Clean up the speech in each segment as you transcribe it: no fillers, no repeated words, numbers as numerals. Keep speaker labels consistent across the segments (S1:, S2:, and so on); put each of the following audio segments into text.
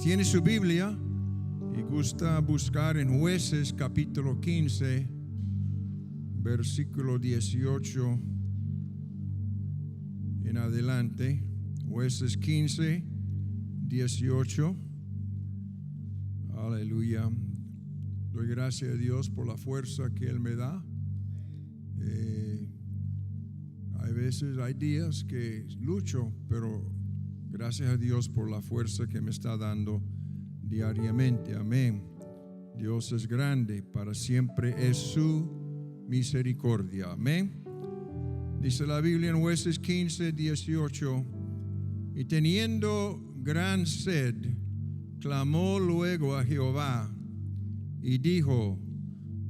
S1: tiene su Biblia y gusta buscar en Jueces capítulo 15, versículo 18 en adelante. Jueces 15, 18. Aleluya. Doy gracias a Dios por la fuerza que Él me da. Hay días que lucho, pero gracias a Dios por la fuerza que me está dando diariamente. Amén. Dios es grande, para siempre es su misericordia. Amén. Dice la Biblia en Jueces 15, 18: y teniendo gran sed, clamó luego a Jehová y dijo: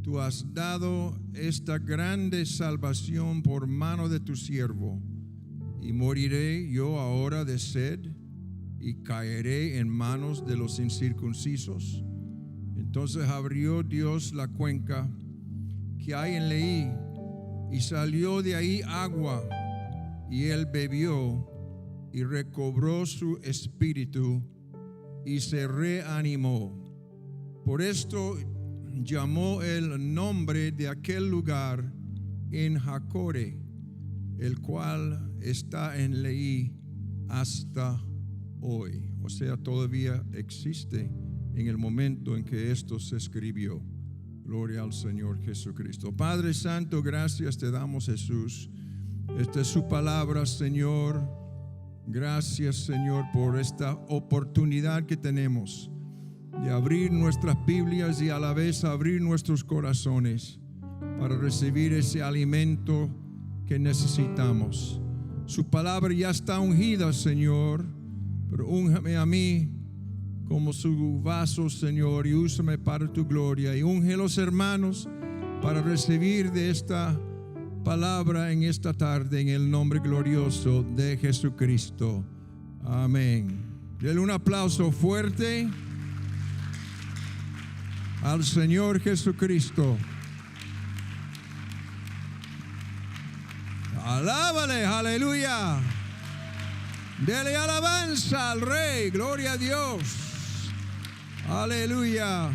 S1: Tú has dado esta grande salvación por mano de tu siervo, y moriré yo ahora de sed y caeré en manos de los incircuncisos. Entonces abrió Dios la cuenca que hay en Leí, y salió de ahí agua, y él bebió y recobró su espíritu y se reanimó. Por esto llamó el nombre de aquel lugar En Jacore, el cual está en Leí hasta hoy. O sea, todavía existe en el momento en que esto se escribió. Gloria al Señor Jesucristo. Padre Santo, gracias te damos, Jesús. Esta es su palabra, Señor. Gracias, Señor, por esta oportunidad que tenemos de abrir nuestras Biblias y a la vez abrir nuestros corazones para recibir ese alimento que necesitamos. Su palabra ya está ungida, Señor, pero úngeme a mí como su vaso, Señor, y úsame para tu gloria. Y unge a los hermanos para recibir de esta palabra en esta tarde, en el nombre glorioso de Jesucristo. Amén. Denle un aplauso fuerte al Señor Jesucristo. Alábale, aleluya. Dele alabanza al Rey, gloria a Dios. Aleluya.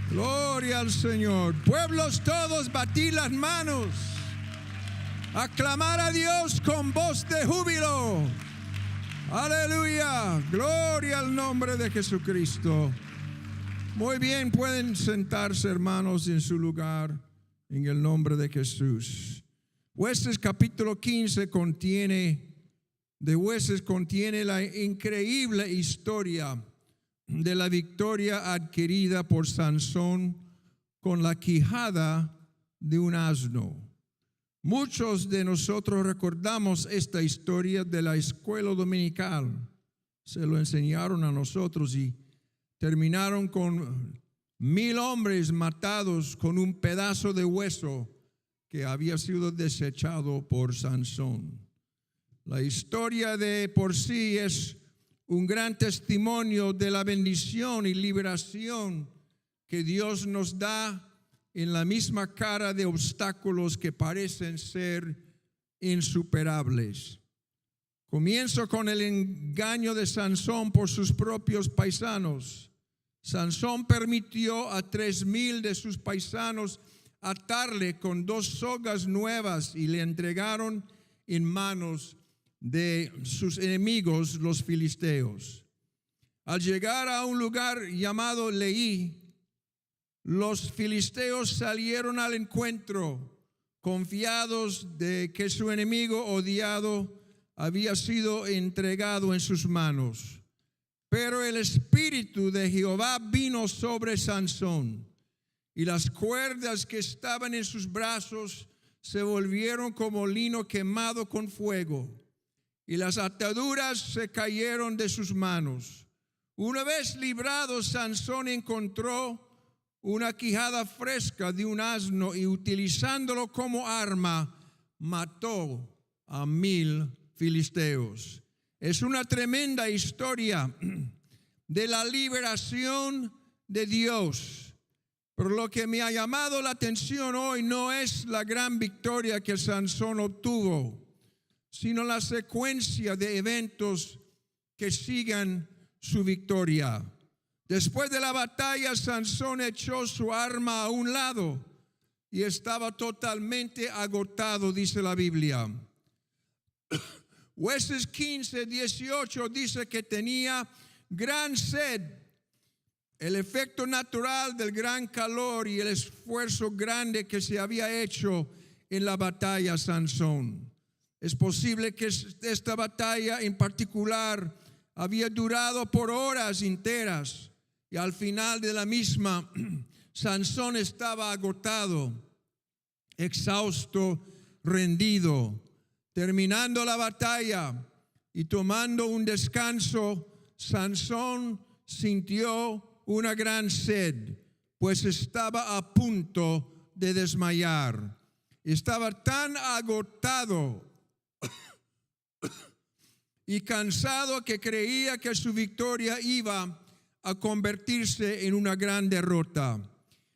S1: Gloria al Señor. Pueblos todos, batid las manos. Aclamar a Dios con voz de júbilo. Aleluya. Gloria al nombre de Jesucristo. Muy bien, pueden sentarse, hermanos, en su lugar, en el nombre de Jesús. Jueces capítulo 15 contiene la increíble historia de la victoria adquirida por Sansón con la quijada de un asno. Muchos de nosotros recordamos esta historia de la escuela dominical. Se lo enseñaron a nosotros y terminaron con 1,000 hombres matados con un pedazo de hueso que había sido desechado por Sansón. La historia de por sí es un gran testimonio de la bendición y liberación que Dios nos da en la misma cara de obstáculos que parecen ser insuperables. Comienzo con el engaño de Sansón por sus propios paisanos. Sansón permitió a 3,000 de sus paisanos atarle con 2 sogas nuevas y le entregaron en manos de sus enemigos, los filisteos. Al llegar a un lugar llamado Leí, los filisteos salieron al encuentro, confiados de que su enemigo odiado había sido entregado en sus manos. Pero el espíritu de Jehová vino sobre Sansón, y las cuerdas que estaban en sus brazos se volvieron como lino quemado con fuego, y las ataduras se cayeron de sus manos. Una vez librado, Sansón encontró una quijada fresca de un asno y utilizándolo como arma, mató a 1,000 filisteos. Es una tremenda historia de la liberación de Dios. Pero lo que me ha llamado la atención hoy no es la gran victoria que Sansón obtuvo, sino la secuencia de eventos que sigan su victoria. Después de la batalla, Sansón echó su arma a un lado y estaba totalmente agotado, dice la Biblia. Jueces 15:18 dice que tenía gran sed. El efecto natural del gran calor y el esfuerzo grande que se había hecho en la batalla Sansón. Es posible que esta batalla en particular había durado por horas enteras y al final de la misma Sansón estaba agotado, exhausto, rendido. Terminando la batalla y tomando un descanso, Sansón sintió una gran sed, pues estaba a punto de desmayar. Estaba tan agotado y cansado que creía que su victoria iba a convertirse en una gran derrota.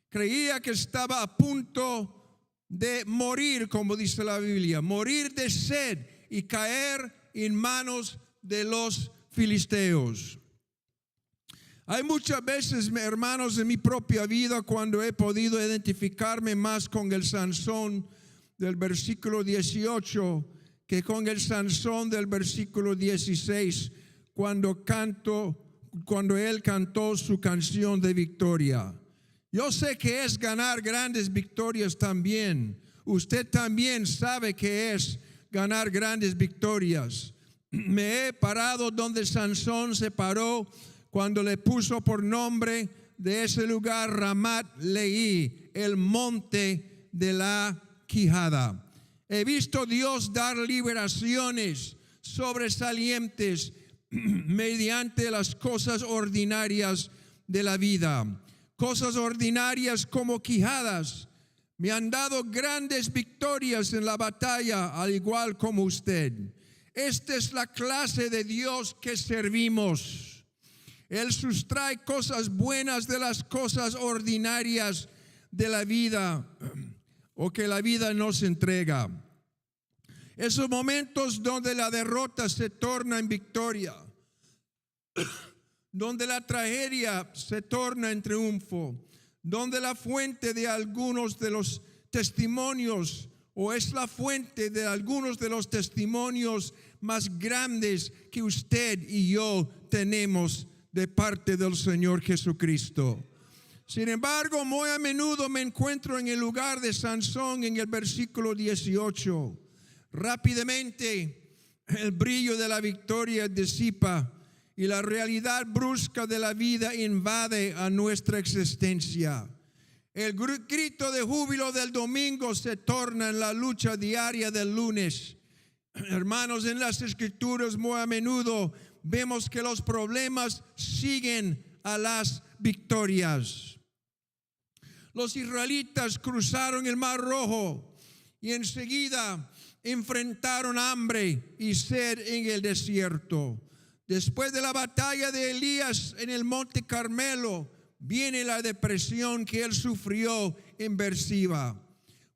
S1: Creía que estaba a punto de morir, como dice la Biblia, morir de sed y caer en manos de los filisteos. Hay muchas veces, hermanos, en mi propia vida cuando he podido identificarme más con el Sansón del versículo 18 que con el Sansón del versículo 16, cuando él cantó su canción de victoria. Yo sé que es ganar grandes victorias también. Usted también sabe que es ganar grandes victorias. Me he parado donde Sansón se paró cuando le puso por nombre de ese lugar Ramat Leí, el monte de la quijada. He visto Dios dar liberaciones sobresalientes mediante las cosas ordinarias de la vida. Cosas ordinarias como quijadas me han dado grandes victorias en la batalla, al igual como usted. Esta es la clase de Dios que servimos. Él sustrae cosas buenas de las cosas ordinarias de la vida o que la vida nos entrega. Esos momentos donde la derrota se torna en victoria, donde la tragedia se torna en triunfo, donde la fuente de algunos de los testimonios o es la fuente de algunos de los testimonios más grandes que usted y yo tenemos de parte del Señor Jesucristo. Sin embargo, muy a menudo me encuentro en el lugar de Sansón en el versículo 18. Rápidamente el brillo de la victoria disipa y la realidad brusca de la vida invade a nuestra existencia. El grito de júbilo del domingo se torna en la lucha diaria del lunes. Hermanos, en las Escrituras muy a menudo vemos que los problemas siguen a las victorias. Los israelitas cruzaron el Mar Rojo y enseguida enfrentaron hambre y sed en el desierto. Después de la batalla de Elías en el Monte Carmelo, viene la depresión que él sufrió en Berseba.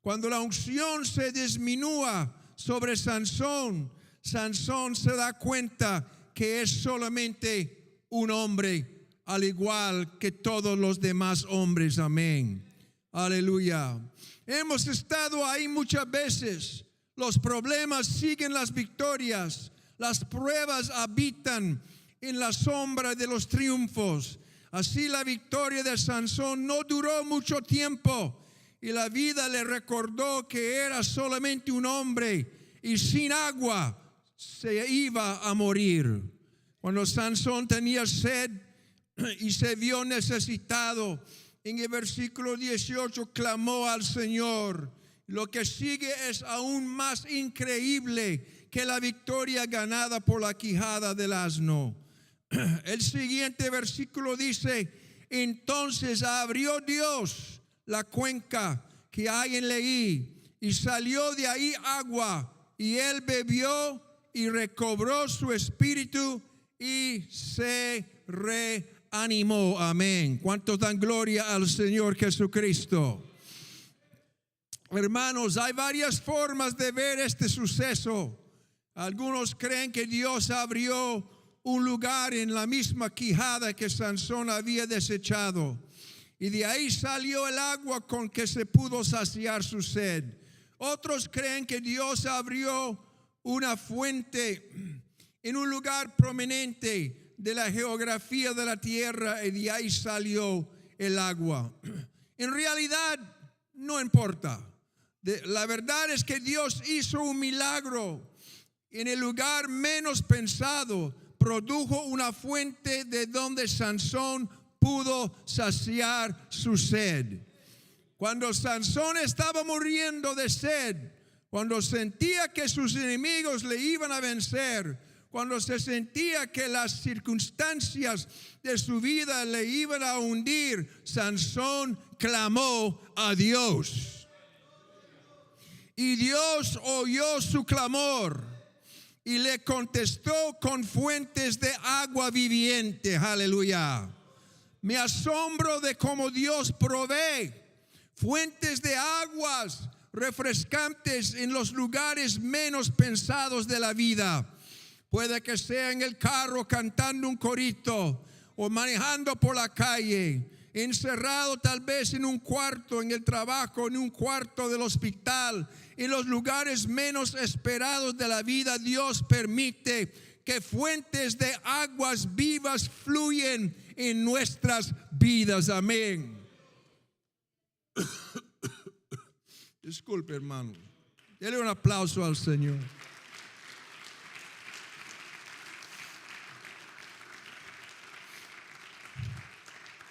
S1: Cuando la unción se disminúa sobre Sansón, Sansón se da cuenta que es solamente un hombre, al igual que todos los demás hombres. Amén. Aleluya. Hemos estado ahí muchas veces. Los problemas siguen las victorias. Las pruebas habitan en la sombra de los triunfos. Así la victoria de Sansón no duró mucho tiempo y la vida le recordó que era solamente un hombre y sin agua se iba a morir. Cuando Sansón tenía sed y se vio necesitado, en el versículo 18 clamó al Señor. Lo que sigue es aún más increíble que la victoria ganada por la quijada del asno. El siguiente versículo dice: entonces abrió Dios la cuenca que hay en Leí y salió de ahí agua, y él bebió y recobró su espíritu y se reanimó. Amén. ¿Cuántos dan gloria al Señor Jesucristo? Hermanos, hay varias formas de ver este suceso. Algunos creen que Dios abrió un lugar en la misma quijada que Sansón había desechado. Y de ahí salió el agua con que se pudo saciar su sed. Otros creen que Dios abrió una fuente en un lugar prominente de la geografía de la tierra y de ahí salió el agua. En realidad no importa. La verdad es que Dios hizo un milagro en el lugar menos pensado. Produjo una fuente de donde Sansón pudo saciar su sed. Cuando Sansón estaba muriendo de sed, cuando sentía que sus enemigos le iban a vencer, cuando se sentía que las circunstancias de su vida le iban a hundir, Sansón clamó a Dios. Y Dios oyó su clamor y le contestó con fuentes de agua viviente. Aleluya. Me asombro de cómo Dios provee fuentes de aguas refrescantes en los lugares menos pensados de la vida. Puede que sea en el carro cantando un corito o manejando por la calle, encerrado tal vez en un cuarto, en el trabajo, en un cuarto del hospital. En los lugares menos esperados de la vida, Dios permite que fuentes de aguas vivas fluyen en nuestras vidas. Amén. Disculpe, hermano. Dele un aplauso al Señor.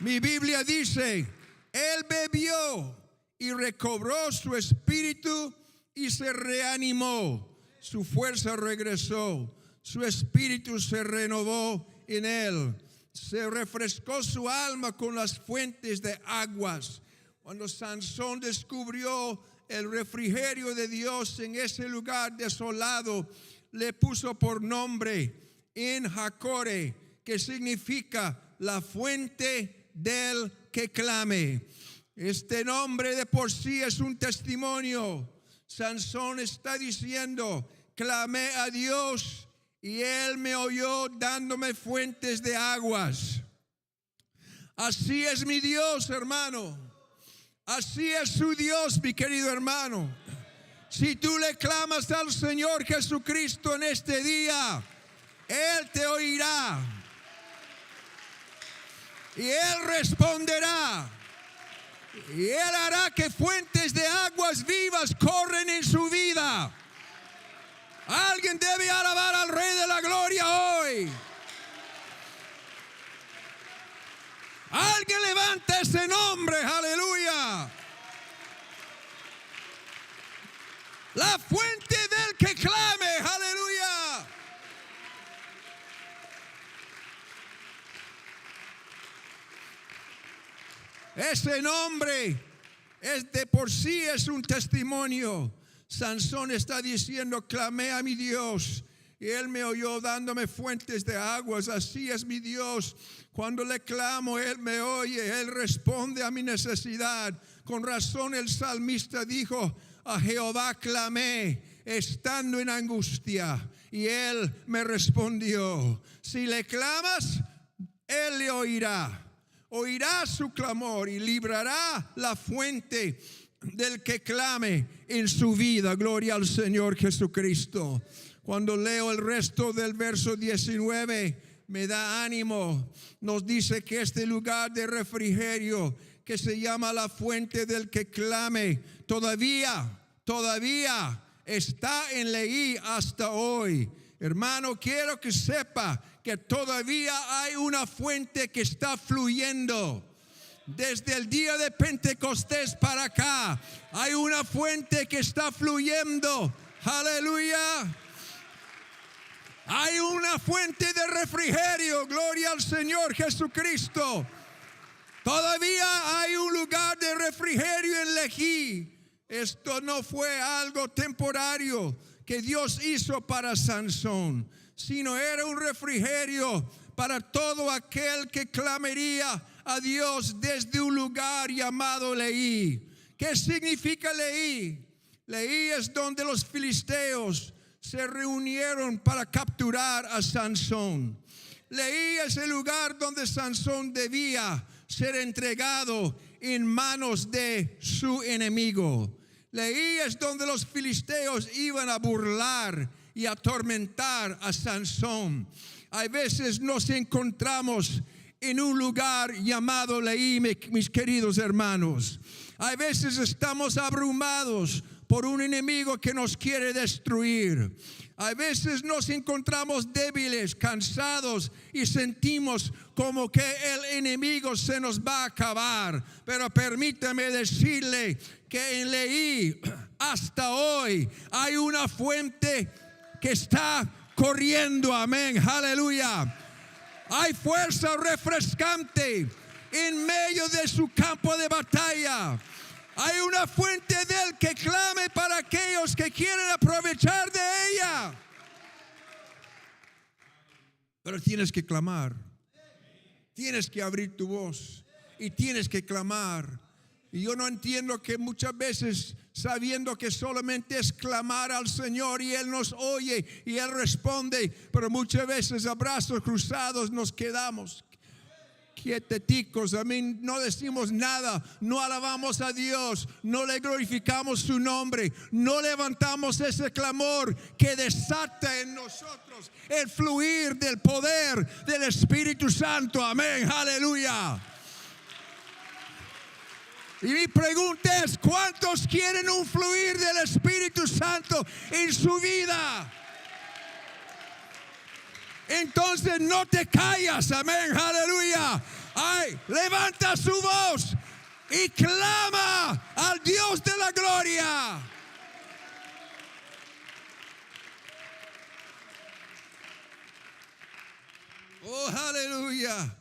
S1: Mi Biblia dice, él bebió y recobró su espíritu y se reanimó. Su fuerza regresó, su espíritu se renovó en él. Se refrescó su alma con las fuentes de aguas. Cuando Sansón descubrió el refrigerio de Dios en ese lugar desolado, le puso por nombre En-Hakkore, que significa la fuente del que clame. Este nombre de por sí es un testimonio. Sansón está diciendo, clamé a Dios y Él me oyó dándome fuentes de aguas. Así es mi Dios, hermano. Así es su Dios, mi querido hermano. Si tú le clamas al Señor Jesucristo en este día, Él te oirá. Y Él responderá. Y Él hará que fuentes de aguas vivas corren en su vida. Alguien debe alabar al Rey de la Gloria hoy. Alguien levanta ese nombre, aleluya. La fuente del que clame, aleluya. Ese nombre es de por sí es un testimonio. Sansón está diciendo, clamé a mi Dios y Él me oyó dándome fuentes de aguas. Así es mi Dios. Cuando le clamo, Él me oye, Él responde a mi necesidad. Con razón el salmista dijo, a Jehová clamé estando en angustia y Él me respondió. Si le clamas, Él le oirá. Oirá su clamor y librará la fuente del que clame en su vida. Gloria al Señor Jesucristo. Cuando leo el resto del verso 19, me da ánimo. Nos dice que este lugar de refrigerio que se llama la fuente del que clame, todavía está en Leí hasta hoy. Hermano, quiero que sepa que todavía hay una fuente que está fluyendo. Desde el día de Pentecostés para acá, hay una fuente que está fluyendo. Aleluya. Hay una fuente de refrigerio. Gloria al Señor Jesucristo. Todavía hay un lugar de refrigerio en Lejí. Esto no fue algo temporario que Dios hizo para Sansón, sino era un refrigerio para todo aquel que clamaría a Dios desde un lugar llamado Leí. ¿Qué significa Leí? Leí es donde los filisteos se reunieron para capturar a Sansón. Leí ese lugar donde Sansón debía ser entregado en manos de su enemigo. Leí es donde los filisteos iban a burlar y atormentar a Sansón. Hay veces nos encontramos en un lugar llamado Leí, mis queridos hermanos. Hay veces estamos abrumados por un enemigo que nos quiere destruir. A veces nos encontramos débiles, cansados y sentimos como que el enemigo se nos va a acabar. Pero permítame decirle que en Leí hasta hoy hay una fuente que está corriendo. Amén, aleluya. Hay fuerza refrescante en medio de su campo de batalla. Hay una fuente del que clame para aquellos que quieren aprovechar de ella. Pero tienes que clamar. Tienes que abrir tu voz y tienes que clamar. Y yo no entiendo que muchas veces, sabiendo que solamente es clamar al Señor y Él nos oye y Él responde, pero muchas veces a brazos cruzados nos quedamos quieteticos. Amén. No decimos nada, no alabamos a Dios, no le glorificamos su nombre, no levantamos ese clamor que desata en nosotros el fluir del poder del Espíritu Santo. Amén, aleluya. Y mi pregunta es, ¿cuántos quieren un fluir del Espíritu Santo en su vida? Entonces no te callas, amén, aleluya. Ay, levanta su voz y clama al Dios de la gloria. Oh, aleluya,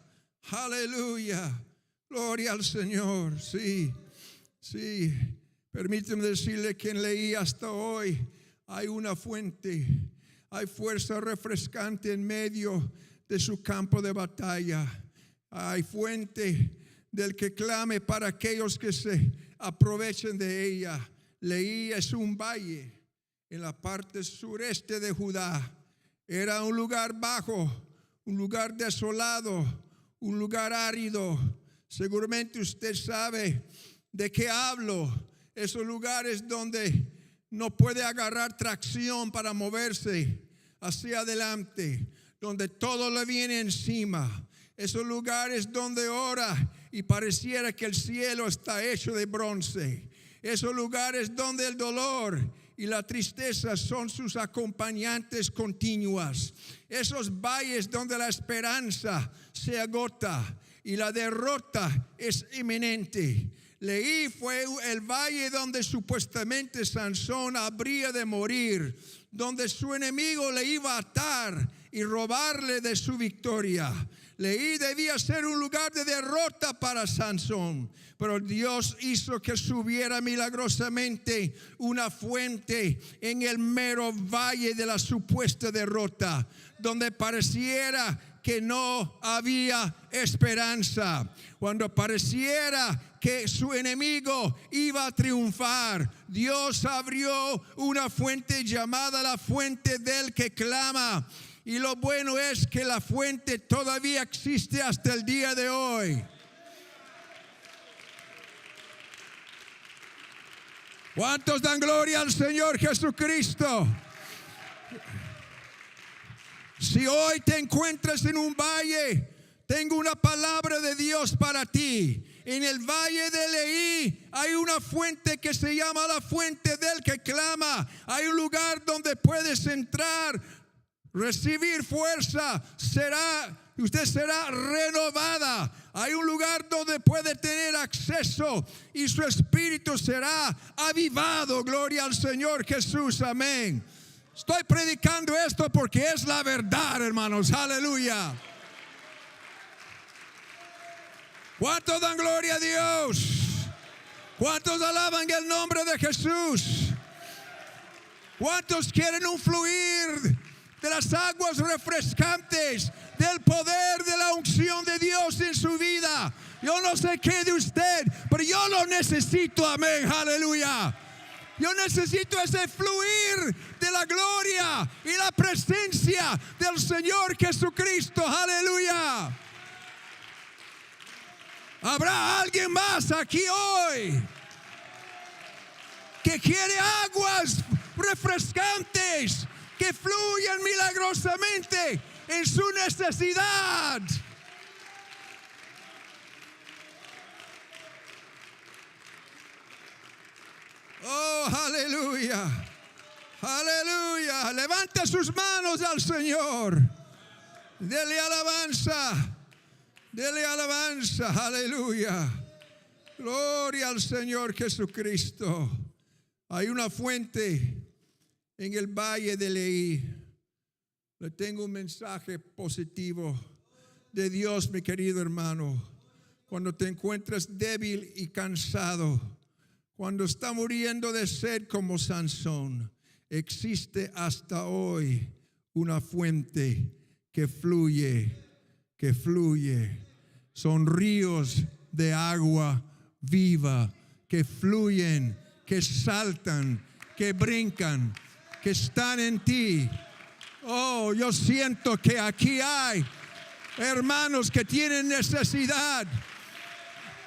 S1: aleluya. Gloria al Señor. Sí, sí. Permíteme decirle que en Leí hasta hoy hay una fuente. Hay fuerza refrescante en medio de su campo de batalla. Hay fuente del que clame para aquellos que se aprovechen de ella. Leí es un valle en la parte sureste de Judá. Era un lugar bajo, un lugar desolado, un lugar árido. Seguramente usted sabe de qué hablo. Esos lugares donde no puede agarrar tracción para moverse hacia adelante, donde todo le viene encima. Esos lugares donde ora y pareciera que el cielo está hecho de bronce. Esos lugares donde el dolor y la tristeza son sus acompañantes continuas. Esos valles donde la esperanza se agota y la derrota es inminente. Leí fue el valle donde supuestamente Sansón habría de morir, donde su enemigo le iba a atar y robarle de su victoria. Leí debía ser un lugar de derrota para Sansón, pero Dios hizo que subiera milagrosamente una fuente en el mero valle de la supuesta derrota, donde pareciera que no había esperanza. Cuando pareciera que su enemigo iba a triunfar, Dios abrió una fuente llamada la fuente del que clama. Y lo bueno es que la fuente todavía existe hasta el día de hoy. ¿Cuántos dan gloria al Señor Jesucristo? Si hoy te encuentras en un valle, tengo una palabra de Dios para ti. En el valle de Leí hay una fuente que se llama la fuente del que clama. Hay un lugar donde puedes entrar, recibir fuerza, usted será renovada. Hay un lugar donde puede tener acceso y su espíritu será avivado. Gloria al Señor Jesús, amén. Estoy predicando esto porque es la verdad, hermanos, aleluya. ¿Cuántos dan gloria a Dios? ¿Cuántos alaban el nombre de Jesús? ¿Cuántos quieren un fluir de las aguas refrescantes, del poder de la unción de Dios en su vida? Yo no sé qué de usted, pero yo lo necesito, amén, aleluya. Yo necesito ese fluir de la gloria y la presencia del Señor Jesucristo. Aleluya. ¿Habrá alguien más aquí hoy que quiere aguas refrescantes que fluyan milagrosamente en su necesidad? Oh, aleluya, aleluya. Levanta sus manos al Señor. Dele alabanza, dele alabanza, aleluya. Gloria al Señor Jesucristo. Hay una fuente en el valle de Leí. Le tengo un mensaje positivo de Dios, mi querido hermano. Cuando te encuentras débil y cansado, cuando está muriendo de sed como Sansón, existe hasta hoy una fuente que fluye, que fluye. Son ríos de agua viva que fluyen, que saltan, que brincan, que están en ti. Oh, yo siento que aquí hay hermanos que tienen necesidad.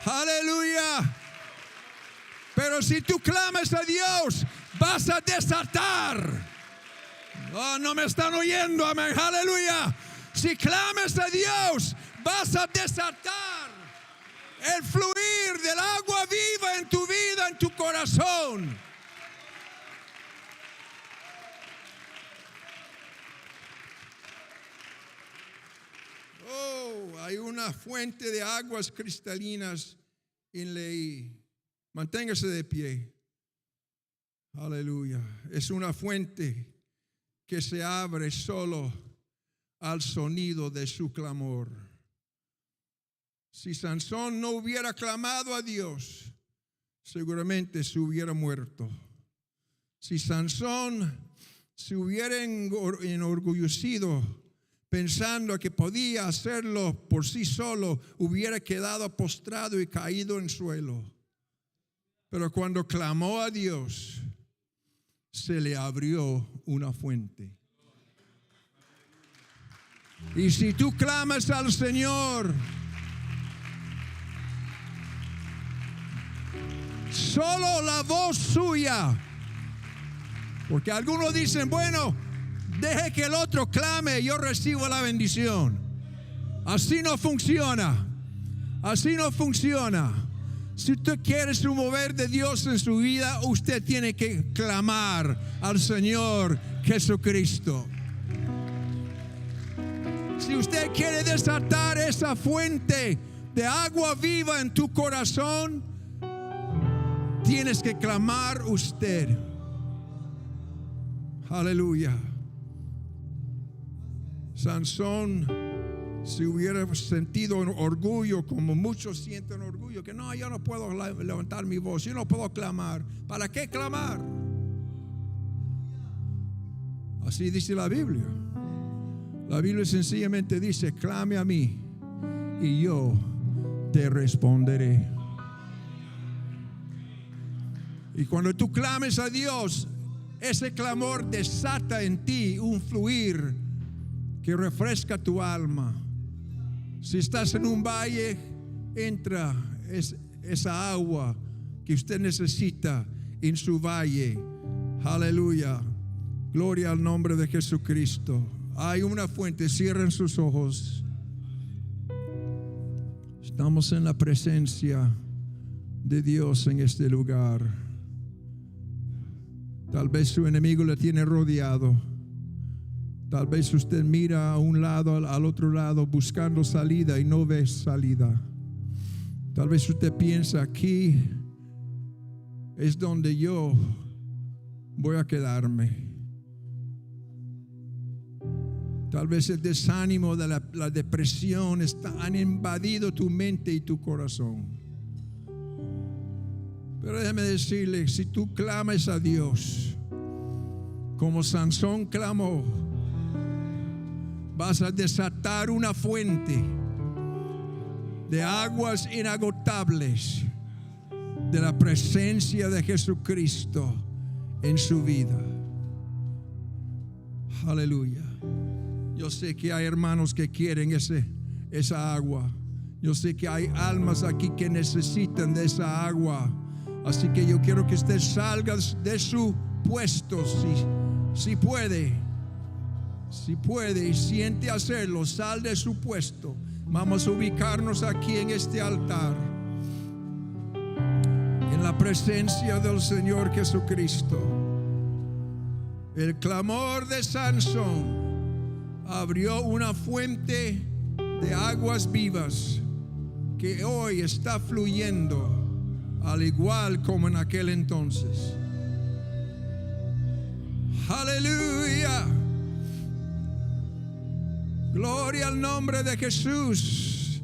S1: Aleluya. Pero si tú clamas a Dios, vas a desatar. Oh, no me están oyendo, amén, aleluya. Si clamas a Dios, vas a desatar el fluir del agua viva en tu vida, en tu corazón. Oh, hay una fuente de aguas cristalinas en Leí. Manténgase de pie. Aleluya. Es una fuente que se abre solo al sonido de su clamor. Si Sansón no hubiera clamado a Dios, seguramente se hubiera muerto. Si Sansón se hubiera enorgullecido pensando que podía hacerlo por sí solo, hubiera quedado postrado y caído en suelo. Pero cuando clamó a Dios, se le abrió una fuente. Y si tú clamas al Señor, solo la voz suya, porque algunos dicen, bueno, deje que el otro clame y yo recibo la bendición. Así no funciona. Así no funciona. Si usted quiere su mover de Dios en su vida, usted tiene que clamar al Señor Jesucristo. Si usted quiere desatar esa fuente de agua viva en tu corazón, tienes que clamar usted. Aleluya. Sansón si hubiera sentido orgullo, como muchos sienten orgullo, que no, yo no puedo levantar mi voz, yo no puedo clamar. ¿Para qué clamar? Así dice la Biblia. La Biblia sencillamente dice, clame a mí y yo te responderé. Y cuando tú clames a Dios, ese clamor desata en ti un fluir que refresca tu alma. Si estás en un valle, entra esa agua que usted necesita en su valle. Aleluya. Gloria al nombre de Jesucristo. Hay una fuente. Cierren sus ojos. Estamos en la presencia de Dios en este lugar. Tal vez su enemigo le tiene rodeado. Tal vez usted mira a un lado, al otro lado, buscando salida y no ve salida. Tal vez usted piensa, aquí es donde yo voy a quedarme. Tal vez el desánimo de la depresión han invadido tu mente y tu corazón. Pero déjeme decirle, si tú clamas a Dios, como Sansón clamó, vas a desatar una fuente de aguas inagotables de la presencia de Jesucristo en su vida. Aleluya. Yo sé que hay hermanos que quieren esa agua. Yo sé que hay almas aquí que necesitan de esa agua. Así que yo quiero que usted salga de su puesto, si puede. Si puede y siente hacerlo, sal de su puesto. Vamos a ubicarnos aquí en este altar, en la presencia del Señor Jesucristo. El clamor de Sansón abrió una fuente de aguas vivas que hoy está fluyendo al igual como en aquel entonces. Aleluya. Gloria al nombre de Jesús.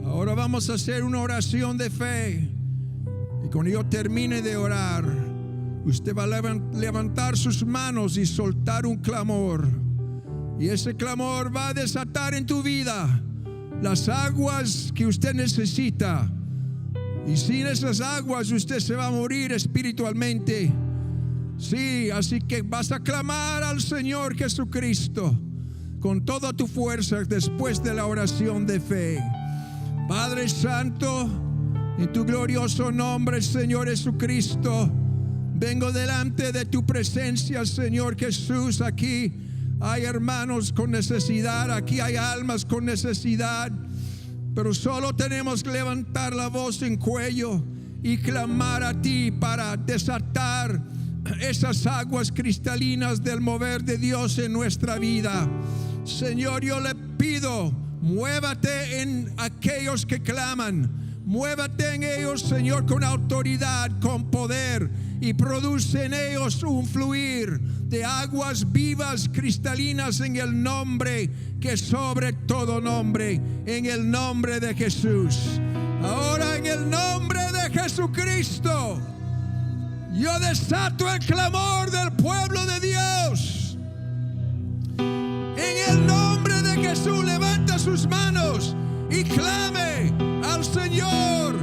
S1: Ahora vamos a hacer una oración de fe. Y cuando yo termine de orar, usted va a levantar sus manos y soltar un clamor. Y ese clamor va a desatar en tu vida las aguas que usted necesita. Y sin esas aguas usted se va a morir espiritualmente. Sí, así que vas a clamar al Señor Jesucristo con toda tu fuerza después de la oración de fe. Padre Santo, en tu glorioso nombre, Señor Jesucristo, vengo delante de tu presencia, Señor Jesús. Aquí hay hermanos con necesidad, aquí hay almas con necesidad, pero solo tenemos que levantar la voz en cuello y clamar a ti para desatar esas aguas cristalinas del mover de Dios en nuestra vida. Señor, yo le pido, muévate en aquellos que claman, muévate en ellos, Señor, con autoridad, con poder, y produce en ellos un fluir de aguas vivas, cristalinas, en el nombre que sobre todo nombre, en el nombre de Jesús. Ahora, en el nombre de Jesucristo, yo desato el clamor del pueblo de Dios. En el nombre de Jesús, levanta sus manos y clame al Señor